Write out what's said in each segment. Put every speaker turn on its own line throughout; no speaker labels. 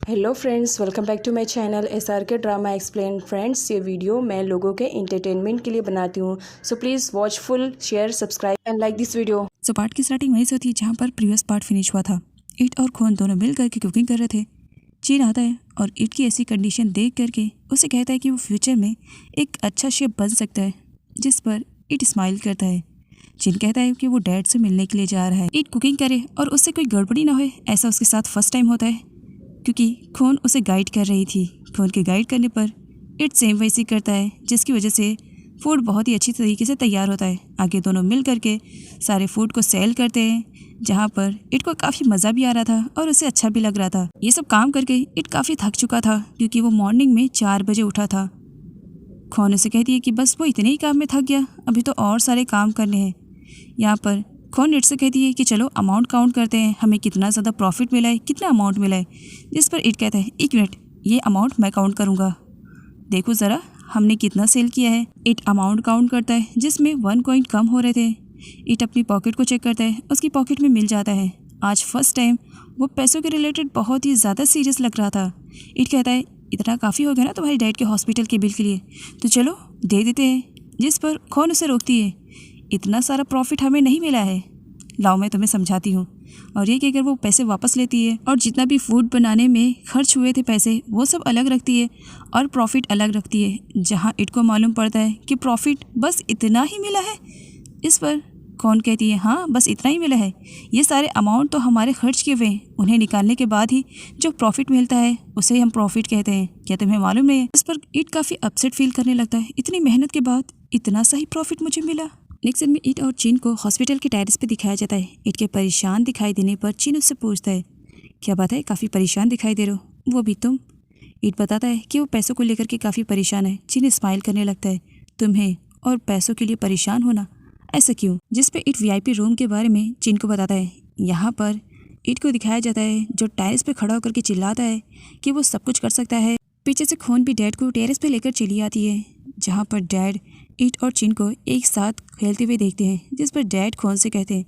Hello friends, welcome back to my channel SRK drama explain. Friends, ये video मैं लोगों के एंटरटेनमेंट के लिए बनाती हूँ, so please watch full, share, subscribe and like this video.
So part की स्टार्टिंग वहीं से होती है जहाँ पर प्रीवियस पार्ट फिनिश हुआ था। ईट और खोन दोनों मिल करके कुकिंग कर रहे थे। चीन आता है और ईट की ऐसी कंडीशन देख करके उसे कहता है कि वो फ्यूचर में एक अच्छा शेफ बन सकता है, जिस पर ईट स्माइल करता है। चीन कहता है कि वो डैड से मिलने के लिए जा रहा है। ईट कुकिंग करे और उससे कोई गड़बड़ी ना हो, ऐसा उसके साथ फर्स्ट टाइम होता है, क्योंकि खोन उसे गाइड कर रही थी। खोन के गाइड करने पर इट सेम वैसे करता है, जिसकी वजह से फूड बहुत ही अच्छी तरीके से तैयार होता है। आगे दोनों मिल करके सारे फूड को सेल करते हैं, जहाँ पर इट को काफ़ी मज़ा भी आ रहा था और उसे अच्छा भी लग रहा था। ये सब काम करके इट काफ़ी थक चुका था, क्योंकि वो मॉर्निंग में 4 बजे उठा था। खोन उसे कहती है कि बस वो इतने ही काम में थक गया, अभी तो और सारे काम करने हैं। यहाँ पर खोन इट से कहती है कि चलो अमाउंट काउंट करते हैं, हमें कितना ज़्यादा प्रॉफिट मिला है, कितना अमाउंट मिला है। जिस पर इट कहता है 1 मिनट, ये अमाउंट मैं काउंट करूँगा, देखो ज़रा हमने कितना सेल किया है। इट अमाउंट काउंट करता है, जिसमें 1 कॉइन कम हो रहे थे। इट अपनी पॉकेट को चेक करता है, उसकी पॉकेट में मिल जाता है। आज फर्स्ट टाइम वो पैसों के रिलेटेड बहुत ही ज़्यादा सीरियस लग रहा था। इट कहता है इतना काफ़ी हो गया ना तुम्हारी डैड के हॉस्पिटल के बिल के लिए, तो चलो दे देते हैं। जिस पर खोन उसे रोकती है, इतना सारा प्रॉफिट हमें नहीं मिला है, लाओ मैं तुम्हें समझाती हूँ। और ये कहकर वो पैसे वापस लेती है और जितना भी फूड बनाने में खर्च हुए थे पैसे, वो सब अलग रखती है और प्रॉफिट अलग रखती है। जहाँ इट को मालूम पड़ता है कि प्रॉफिट बस इतना ही मिला है। इस पर कौन कहती है हाँ बस इतना ही मिला है, ये सारे अमाउंट तो हमारे खर्च किए हुए, उन्हें निकालने के बाद ही जो प्रॉफिट मिलता है उसे हम प्रॉफिट कहते हैं, क्या तुम्हें मालूम नहीं है। इस पर इट काफ़ी अपसेट फील करने लगता है, इतनी मेहनत के बाद इतना सही प्रॉफिट मुझे मिला। नेक्स्ट सीन में ईट और चीन को हॉस्पिटल के टेरेस पे दिखाया जाता है। ईट के परेशान दिखाई देने पर चीन उससे पूछता है क्या बात है, काफ़ी परेशान दिखाई दे रहे हो, वो भी तुम। ईट बताता है कि वो पैसों को लेकर के काफ़ी परेशान है। चीन स्माइल करने लगता है, तुम्हें और पैसों के लिए परेशान होना, ऐसा क्यों। जिस पे ईट VIP रूम के बारे में चीन को बताता है। यहाँ पर ईट को दिखाया जाता है जो टेरेस पे खड़ा होकर के चिल्लाता है कि वो सब कुछ कर सकता है। पीछे से खोन भी डैड को टेरेस पे लेकर चली आती है, जहाँ पर डैड ईट और चीन को एक साथ खेलते हुए देखते हैं। जिस पर डैड खोन से कहते हैं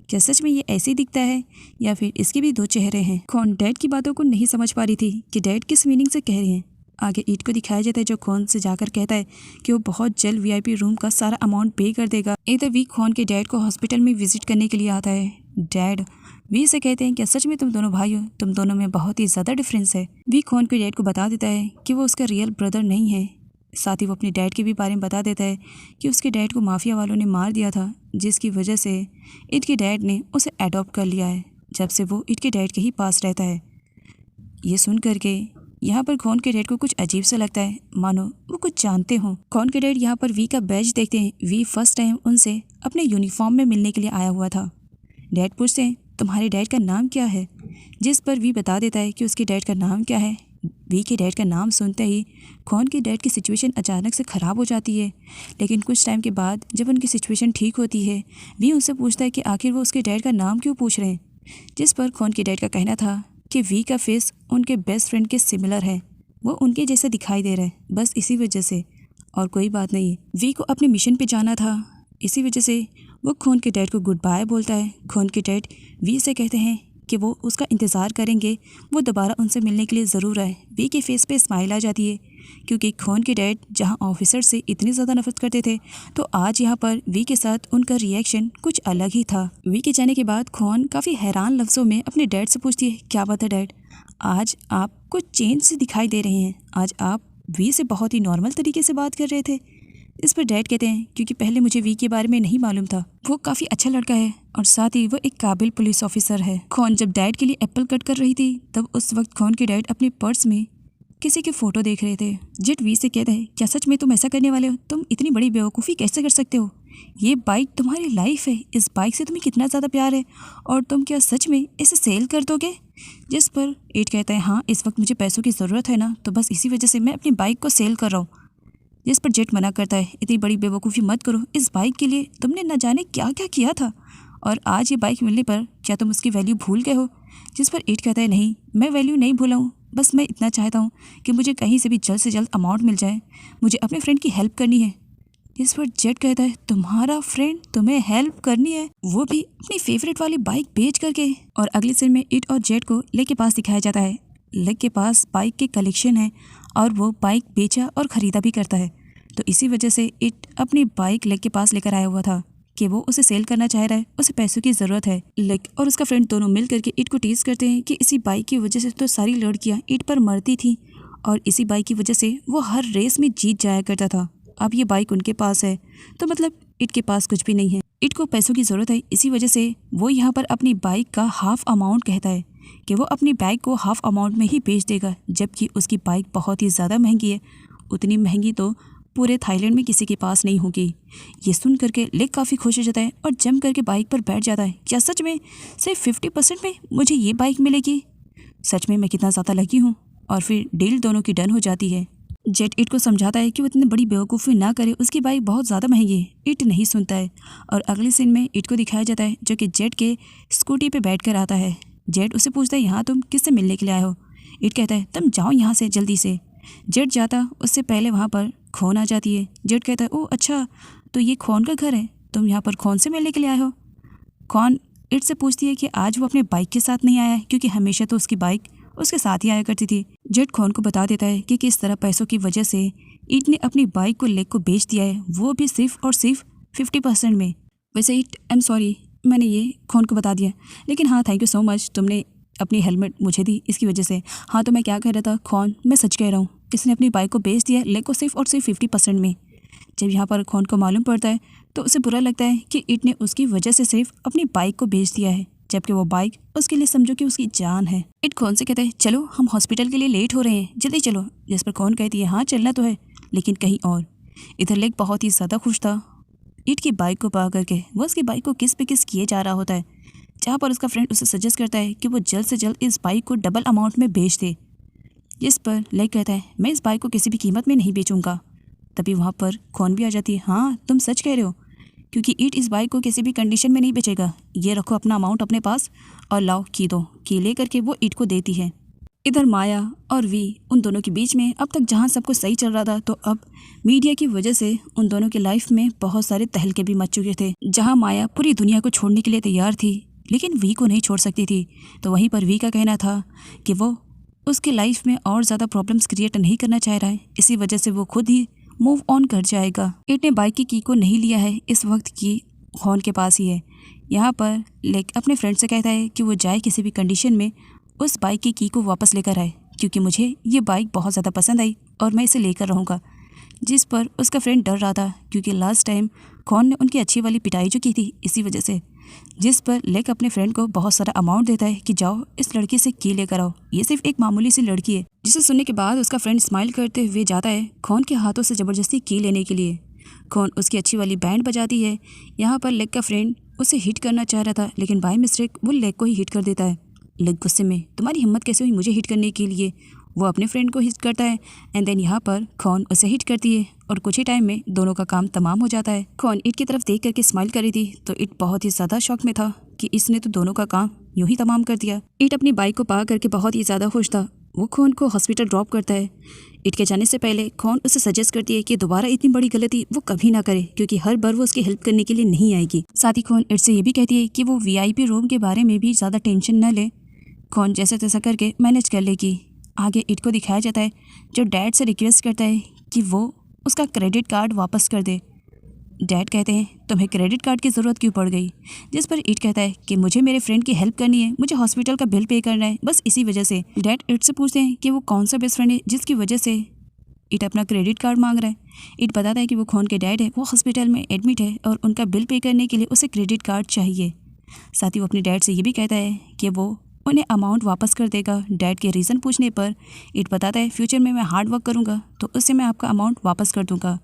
क्या सच में ये ऐसे ही दिखता है या फिर इसके भी 2 चेहरे हैं। खोन डैड की बातों को नहीं समझ पा रही थी कि डैड किस मीनिंग से कह रहे हैं। आगे ईट को दिखाया जाता है जो खोन से जाकर कहता है कि वो बहुत जल्द VIP रूम का सारा अमाउंट पे कर देगा। इधर वी खोन के डैड को हॉस्पिटल में विजिट करने के लिए आता है। डैड वी से कहते हैं क्या सच में तुम दोनों भाई हो, तुम दोनों में बहुत ही ज़्यादा डिफरेंस है। वी खोन के डैड को बता देता है कि वो उसका रियल ब्रदर नहीं है। साथ ही वो अपने डैड के भी बारे में बता देता है कि उसके डैड को माफिया वालों ने मार दिया था, जिसकी वजह से इट के डैड ने उसे अडॉप्ट कर लिया है, जब से वो इट के डैड के ही पास रहता है। ये सुन करके यहाँ पर खोन के डैड को कुछ अजीब सा लगता है, मानो वो कुछ जानते हों। खोन के डैड यहाँ पर वी का बैज देखते हैं। वी फर्स्ट टाइम उनसे अपने यूनिफॉर्म में मिलने के लिए आया हुआ था। डैड पूछते हैं तुम्हारे डैड का नाम क्या है, जिस पर वी बता देता है कि उसके डैड का नाम क्या है। वी के डैड का नाम सुनते ही खोन के डैड की सिचुएशन अचानक से ख़राब हो जाती है, लेकिन कुछ टाइम के बाद जब उनकी सिचुएशन ठीक होती है, वी उनसे पूछता है कि आखिर वो उसके डैड का नाम क्यों पूछ रहे हैं। जिस पर खोन के डैड का कहना था कि वी का फेस उनके बेस्ट फ्रेंड के सिमिलर है, वो उनके जैसा दिखाई दे रहा है, बस इसी वजह से, और कोई बात नहीं। वी को अपने मिशन पर जाना था, इसी वजह से वो खोन के डैड को गुड बाय बोलता है। खोन के डैड वी से कहते हैं कि वो उसका इंतज़ार करेंगे, वो दोबारा उनसे मिलने के लिए ज़रूर आए। वी के फेस पे स्माइल आ जाती है, क्योंकि खोन के डैड जहां ऑफिसर से इतनी ज़्यादा नफरत करते थे, तो आज यहाँ पर वी के साथ उनका रिएक्शन कुछ अलग ही था। वी के जाने के बाद खोन काफ़ी हैरान लफ्ज़ों में अपने डैड से पूछती है क्या बात है डैड, आज आप कुछ चेंज से दिखाई दे रहे हैं, आज आप वी से बहुत ही नॉर्मल तरीके से बात कर रहे थे। इस पर डैड कहते हैं क्योंकि पहले मुझे वी के बारे में नहीं मालूम था, वो काफ़ी अच्छा लड़का है और साथ ही वो एक काबिल पुलिस ऑफिसर है। खोन जब डैड के लिए एप्पल कट कर रही थी, तब उस वक्त खोन के डैड अपने पर्स में किसी के फ़ोटो देख रहे थे। जेट वी से कहता है क्या सच में तुम ऐसा करने वाले हो, तुम इतनी बड़ी बेवकूफ़ी कैसे कर सकते हो, ये बाइक तुम्हारी लाइफ है, इस बाइक से तुम्हें कितना ज़्यादा प्यार है और तुम क्या सच में इसे सेल कर दोगे। जिस पर एट कहता है हाँ इस वक्त मुझे पैसों की ज़रूरत है ना, तो बस इसी वजह से मैं अपनी बाइक को सेल कर रहा हूँ। जिस पर जेट मना करता है इतनी बड़ी बेवकूफ़ी मत करो, इस बाइक के लिए तुमने न जाने क्या क्या किया था और आज ये बाइक मिलने पर क्या तुम उसकी वैल्यू भूल गए हो। जिस पर ईट कहता है नहीं मैं वैल्यू नहीं भूला हूँ, बस मैं इतना चाहता हूँ कि मुझे कहीं से भी जल्द से जल्द अमाउंट मिल जाए, मुझे अपने फ्रेंड की हेल्प करनी है। इस पर जेट कहता है तुम्हारा फ्रेंड तुम्हें हेल्प करनी है, वो भी अपनी फेवरेट वाली बाइक बेच करके। और अगले सीन में इट और जेट को लेक के पास दिखाया जाता है। लेक के पास बाइक के कलेक्शन है और वो बाइक बेचा और ख़रीदा भी करता है। तो इसी वजह से इट अपनी बाइक लेक के पास लेकर आया हुआ था कि वो उसे सेल करना चाह रहा है, उसे पैसों की ज़रूरत है। लेक और उसका फ्रेंड दोनों मिल करके इट को टीज करते हैं कि इसी बाइक की वजह से तो सारी लड़कियाँ इट पर मरती थी और इसी बाइक की वजह से वो हर रेस में जीत जाया करता था। अब ये बाइक उनके पास है तो मतलब इट के पास कुछ भी नहीं है। इट को पैसों की ज़रूरत है, इसी वजह से वो यहाँ पर अपनी बाइक का हाफ अमाउंट कहता है कि वो अपनी बाइक को हाफ अमाउंट में ही बेच देगा, जबकि उसकी बाइक बहुत ही ज़्यादा महंगी है। उतनी महंगी तो पूरे थाईलैंड में किसी के पास नहीं होगी। ये सुन करके लेक काफ़ी खुश हो जाता है और जम करके बाइक पर बैठ जाता है। क्या सच में सिर्फ 50% में मुझे ये बाइक मिलेगी? सच में मैं कितना ज़्यादा लकी हूँ। और फिर डील दोनों की डन हो जाती है। जेट इट को समझाता है कि वो इतनी बड़ी बेवकूफ़ी ना करे, उसकी बाइक बहुत ज़्यादा महंगी है। इट नहीं सुनता है और अगले सीन में इट को दिखाया जाता है जो कि जेट के स्कूटी पे बैठ कर आता है। जेट उससे पूछता है यहाँ तुम किससे मिलने के लिए आए हो? इट कहता है तुम जाओ यहाँ से जल्दी से। जेट जाता उससे पहले वहाँ पर खोन आ जाती है। जेट कहता है ओह अच्छा, तो ये खोन का घर है, तुम यहाँ पर खोन से मिलने के लिए आए हो? खोन इट से पूछती है कि आज वो अपने बाइक के साथ नहीं आया है क्योंकि हमेशा तो उसकी बाइक उसके साथ ही आया करती थी। जेट खोन को बता देता है कि किस तरह पैसों की वजह से इट ने अपनी बाइक को लेक को बेच दिया है, वो भी सिर्फ और सिर्फ 50% में। वैसे इट आई एम सॉरी, मैंने ये खोन को बता दिया, लेकिन हाँ थैंक यू सो मच, तुमने अपनी हेलमेट मुझे दी इसकी वजह से। हाँ तो मैं क्या कह रहा था खोन, मैं सच कह रहा हूँ, इसने अपनी बाइक को बेच दिया लेक को सिर्फ और सिर्फ 50% में। जब यहाँ पर खोन को मालूम पड़ता है तो उसे बुरा लगता है कि इट ने उसकी वजह से सिर्फ अपनी बाइक को बेच दिया है, जबकि वो बाइक उसके लिए समझो कि उसकी जान है। इट खोन से कहता है चलो हम हॉस्पिटल के लिए लेट हो रहे हैं, जल्दी चलो। जिस पर खोन कहती है हाँ चलना तो है, लेकिन कहीं और। इधर लेक बहुत ही ज़्यादा खुश था इट की बाइक को पा करके। वो उसकी बाइक को किस पे किस किए जा रहा होता है, जहाँ पर उसका फ्रेंड उसे सजेस्ट करता है कि वो जल्द से जल्द इस बाइक को डबल अमाउंट में बेच दे। जिस पर लेक कहता है मैं इस बाइक को किसी भी कीमत में नहीं बेचूंगा। तभी वहाँ पर खोन भी आ जाती है। हाँ तुम सच कह रहे हो, क्योंकि इट इस बाइक को किसी भी कंडीशन में नहीं बेचेगा। ये रखो अपना अमाउंट अपने पास और लाओ की दो। की ले करके वो इट को देती है। इधर माया और वी उन दोनों के बीच में अब तक जहाँ सब कुछ सही चल रहा था, तो अब मीडिया की वजह से उन दोनों की लाइफ में बहुत सारे तहलके भी मच चुके थे। जहाँ माया पूरी दुनिया को छोड़ने के लिए तैयार थी, लेकिन वी को नहीं छोड़ सकती थी। तो वहीं पर वी का कहना था कि वो उसकी लाइफ में और ज़्यादा प्रॉब्लम्स क्रिएट नहीं करना चाह रहा है, इसी वजह से वो खुद ही मूव ऑन कर जाएगा। इट ने बाइक की को नहीं लिया है, इस वक्त की खोन के पास ही है। यहाँ पर लेक अपने फ्रेंड से कहता है कि वो जाए किसी भी कंडीशन में उस बाइक की को वापस लेकर आए, क्योंकि मुझे ये बाइक बहुत ज़्यादा पसंद आई और मैं इसे लेकर रहूँगा। जिस पर उसका फ्रेंड डर रहा था, क्योंकि लास्ट टाइम खोन ने उनकी अच्छी वाली पिटाई जो की थी इसी वजह से। जिस पर लेक अपने फ्रेंड को बहुत सारा अमाउंट देता है कि जाओ इस लड़की से की लेकर आओ, ये सिर्फ एक मामूली सी लड़की है। जिसे सुनने के बाद उसका फ्रेंड स्माइल करते हुए जाता है खोन के हाथों से ज़बरदस्ती की लेने के लिए। खोन उसकी अच्छी वाली बैंड बजाती है। यहाँ पर लेक का फ्रेंड उसे हिट करना चाह रहा था, लेकिन बाय मिस्टेक वो लेक को ही हिट कर देता है। लेक गुस्से में तुम्हारी हिम्मत कैसे हुई मुझे हिट करने के लिए, वो अपने फ्रेंड को हिट करता है। एंड देन यहाँ पर खोन उसे हिट करती है और कुछ ही टाइम में दोनों का काम तमाम हो जाता है। खोन इट की तरफ देख करके स्माइल कर रही थी, तो इट बहुत ही ज़्यादा शॉक में था कि इसने तो दोनों का काम यूं ही तमाम कर दिया। इट अपनी बाइक को पा करके बहुत ही ज़्यादा खुश था। वो खोन को हॉस्पिटल ड्रॉप करता है। इट के जाने से पहले खोन उसे सजेस्ट करती है कि दोबारा इतनी बड़ी गलती वो कभी ना करे, क्योंकि हर बार वो उसकी हेल्प करने के लिए नहीं आएगी। साथ ही खोन इट से ये भी कहती है कि वो VIP रूम के बारे में भी ज़्यादा टेंशन न ले, खोन जैसे तैसा करके मैनेज कर लेगी। आगे इट को दिखाया जाता है जो डैड से रिक्वेस्ट करता है कि वो उसका क्रेडिट कार्ड वापस कर दे। डैड कहते हैं तुम्हें क्रेडिट कार्ड की ज़रूरत क्यों पड़ गई, जिस पर इट कहता है कि मुझे मेरे फ्रेंड की हेल्प करनी है, मुझे हॉस्पिटल का बिल पे करना है, बस इसी वजह से। डैड इट से पूछते हैं कि वो कौन सा बेस्ट फ्रेंड है जिसकी वजह से इट अपना क्रेडिट कार्ड मांग रहा है। इट बताता है कि वो खोन के डैड है, वो हॉस्पिटल में एडमिट है और उनका बिल पे करने के लिए उसे क्रेडिट कार्ड चाहिए। साथ ही वो अपने डैड से ये भी कहता है कि वो उन्हें अमाउंट वापस कर देगा। डैड के रीज़न पूछने पर इट बताता है फ्यूचर में मैं हार्ड वर्क करूँगा तो उससे मैं आपका अमाउंट वापस कर दूँगा।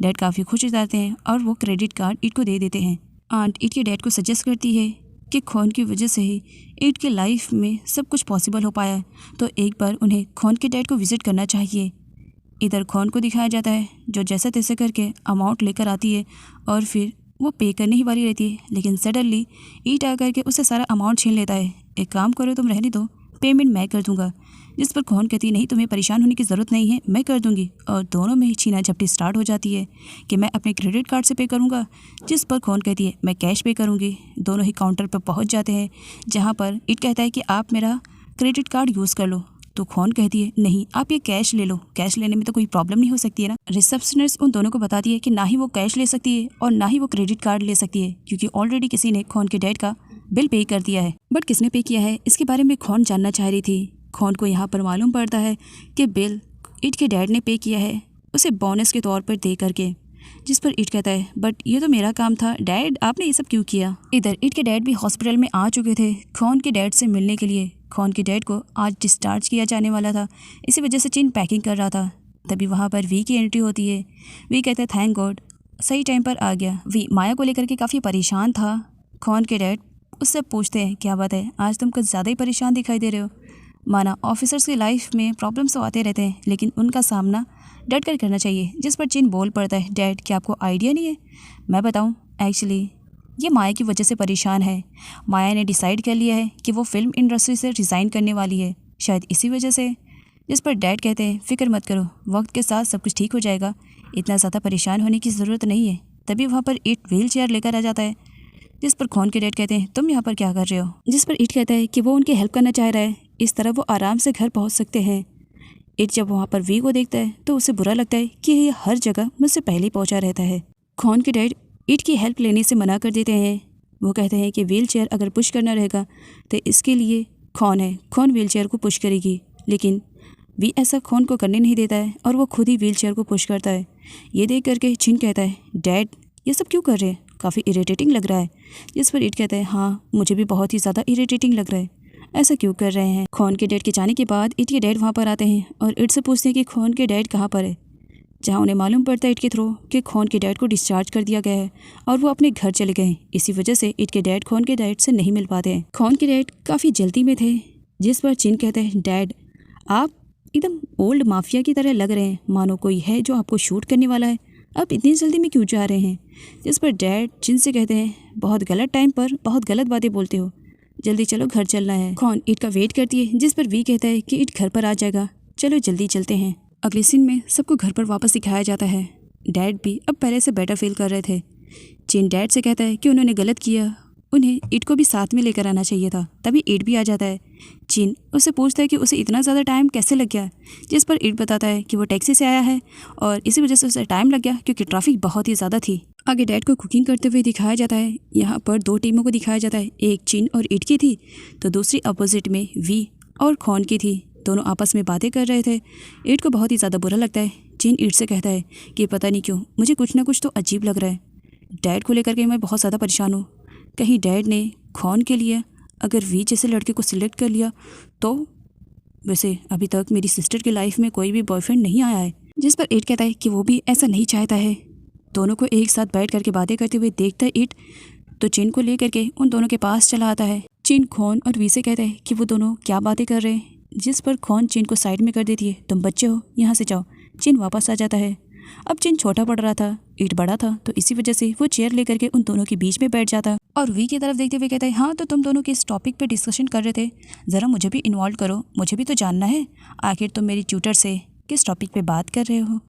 डैड काफ़ी खुश हो जाते हैं और वो क्रेडिट कार्ड इट को दे देते हैं। आंट इट के डैड को सजेस्ट करती है कि खोन की वजह से ही इट के लाइफ में सब कुछ पॉसिबल हो पाया है, तो एक बार उन्हें खोन के डैड को विज़िट करना चाहिए। इधर खोन को दिखाया जाता है जो जैसे तैसे करके अमाउंट लेकर आती है और फिर वो पे करने ही वाली रहती है, लेकिन सडनली ईट आकर के उससे सारा अमाउंट छीन लेता है। एक काम करो तुम रहने दो, पेमेंट मैं कर दूंगा। जिस पर खोन कहती नहीं तुम्हें परेशान होने की ज़रूरत नहीं है, मैं कर दूंगी। और दोनों में ही छीना झपटी स्टार्ट हो जाती है कि मैं अपने क्रेडिट कार्ड से पे करूंगा, जिस पर खोन कहती है मैं कैश पे करूंगी। दोनों ही काउंटर पर पहुंच जाते हैं, जहां पर इट कहता है कि आप मेरा क्रेडिट कार्ड यूज़ कर लो। तो खौन कहती है नहीं, आप ये कैश ले लो, कैश लेने में तो कोई प्रॉब्लम नहीं हो सकती है ना। रिसेप्शनिस्ट उन दोनों को बताती है कि ना ही वो कैश ले सकती है और ना ही वो क्रेडिट कार्ड ले सकती है, क्योंकि ऑलरेडी किसी ने खौन के डैड का बिल पे कर दिया है। बट किसने पे किया है इसके बारे में खौन जानना चाह रही थी। खौन को यहाँ पर मालूम पड़ता है कि बिल ईट के डैड ने पे किया है, उसे बोनस के तौर पर दे करके। जिस पर ईट कहता है बट ये तो मेरा काम था डैड, आपने ये सब क्यों किया। इधर ईट के डैड भी हॉस्पिटल में आ चुके थे खौन के डैड से मिलने के लिए। खौन के डैड को आज डिस्चार्ज किया जाने वाला था, इसी वजह से चिन पैकिंग कर रहा था। तभी वहाँ पर वी की एंट्री होती है। वी कहता है थैंक गॉड, सही टाइम पर आ गया। वी माया को लेकर के काफ़ी परेशान था। खौन के डैड उससे पूछते हैं क्या बात है, आज तुम कुछ ज़्यादा ही परेशान दिखाई दे रहे हो। माना ऑफिसर्स की लाइफ में प्रॉब्लम्स तो आते रहते हैं, लेकिन उनका सामना डट कर करना चाहिए। जिस पर चिन बोल पड़ता है डैड क्या आपको आइडिया नहीं है, मैं बताऊं एक्चुअली ये माया की वजह से परेशान है। माया ने डिसाइड कर लिया है कि वो फिल्म इंडस्ट्री से रिज़ाइन करने वाली है, शायद इसी वजह से। जिस पर डैड कहते हैं फ़िक्र मत करो, वक्त के साथ सब कुछ ठीक हो जाएगा, इतना ज़्यादा परेशान होने की ज़रूरत नहीं है। तभी वहाँ पर ईट व्हील चेयर लेकर आ जाता है। जिस पर खौन के डैड कहते हैं तुम यहाँ पर क्या कर रहे हो। जिस पर ईट कहता है कि वो उनकी हेल्प करना चाह रहा है, इस तरह वो आराम से घर पहुँच सकते हैं। ईट जब वहाँ पर वी को देखता है तो उसे बुरा लगता है कि ये हर जगह मुझसे पहले पहुँचा रहता है। खौन के डैड ईट की हेल्प लेने से मना कर देते हैं। वो कहते हैं कि व्हील चेयर अगर पुश करना रहेगा तो इसके लिए खौन है, खौन व्हील चेयर को पुश करेगी। लेकिन वी ऐसा खौन को करने नहीं देता है और वो खुद ही व्हील चेयर को पुश करता है। ये देख करके चिन कहता है डैड ये सब क्यों कर रहे हैं, काफ़ी इरिटेटिंग लग रहा है। जिस पर ईट कहता है हाँ मुझे भी बहुत ही ज़्यादा इरिटेटिंग लग रहा है, ऐसा क्यों कर रहे हैं। खौन के डैड के जाने के बाद ईट के डैड वहाँ पर आते हैं और ईट से पूछते हैं कि खौन के डैड कहाँ पर है। जहाँ उन्हें मालूम पड़ता है ईट के थ्रू कि खौन के डैड को डिस्चार्ज कर दिया गया है और वो अपने घर चले गए। इसी वजह से ईट के डैड खौन के डैड से नहीं मिल पाते हैं। खौन के डैड काफ़ी जल्दी में थे। जिस पर चिन कहते हैं डैड आप एकदम ओल्ड माफिया की तरह लग रहे हैं, मानो कोई है जो आपको शूट करने वाला है, आप इतनी जल्दी में क्यों जा रहे हैं। जिस पर डैड चिन से कहते हैं बहुत गलत टाइम पर बहुत गलत बातें बोलते हो, जल्दी चलो घर चलना है। खौन ईट का वेट करती है। जिस पर वी कहता है कि ईट घर पर आ जाएगा, चलो जल्दी चलते हैं। अगले सीन में सबको घर पर वापस दिखाया जाता है। डैड भी अब पहले से बेटर फील कर रहे थे। चिन डैड से कहता है कि उन्होंने गलत किया, उन्हें ईट को भी साथ में लेकर आना चाहिए था। तभी ईट भी आ जाता है। चिन उससे पूछता है कि उसे इतना ज़्यादा टाइम कैसे लग गया। जिस पर ईट बताता है कि वो टैक्सी से आया है और इसी वजह से उसे टाइम लग गया क्योंकि ट्रैफिक बहुत ही ज़्यादा थी। आगे डैड को कुकिंग करते हुए दिखाया जाता है। यहाँ पर दो टीमों को दिखाया जाता है, एक चिन और ईट की थी तो दूसरी अपोजिट में वी और खौन की थी। दोनों आपस में बातें कर रहे थे। ईट को बहुत ही ज़्यादा बुरा लगता है। चिन ईट से कहता है कि पता नहीं क्यों मुझे कुछ ना कुछ तो अजीब लग रहा है, डैड को लेकर के मैं बहुत ज़्यादा परेशान हूँ। कहीं डैड ने खौन के लिए अगर वी जैसे लड़के को सिलेक्ट कर लिया तो। वैसे अभी तक मेरी सिस्टर की लाइफ में कोई भी बॉयफ्रेंड नहीं आया है। जिस पर ईट कहता है कि वो भी ऐसा नहीं चाहता है। दोनों को एक साथ बैठ करके बातें करते हुए देखता है ईट तो चिन को ले करके उन दोनों के पास चला आता है। चिन खौन और वी से कहता है कि वो दोनों क्या बातें कर रहे हैं। जिस पर खौन चिन को साइड में कर देती है, तुम बच्चे हो यहाँ से जाओ। चिन वापस आ जाता है। अब चिन छोटा पड़ रहा था, ईट बड़ा था, तो इसी वजह से वो चेयर लेकर के उन दोनों के बीच में बैठ जाता और वी की तरफ देखते हुए कहता है हाँ तो तुम दोनों के इस टॉपिक पे डिस्कशन कर रहे थे, ज़रा मुझे भी इन्वॉल्व करो, मुझे भी तो जानना है आखिर तुम मेरी ट्यूटर से किस टॉपिक पे बात कर रहे हो।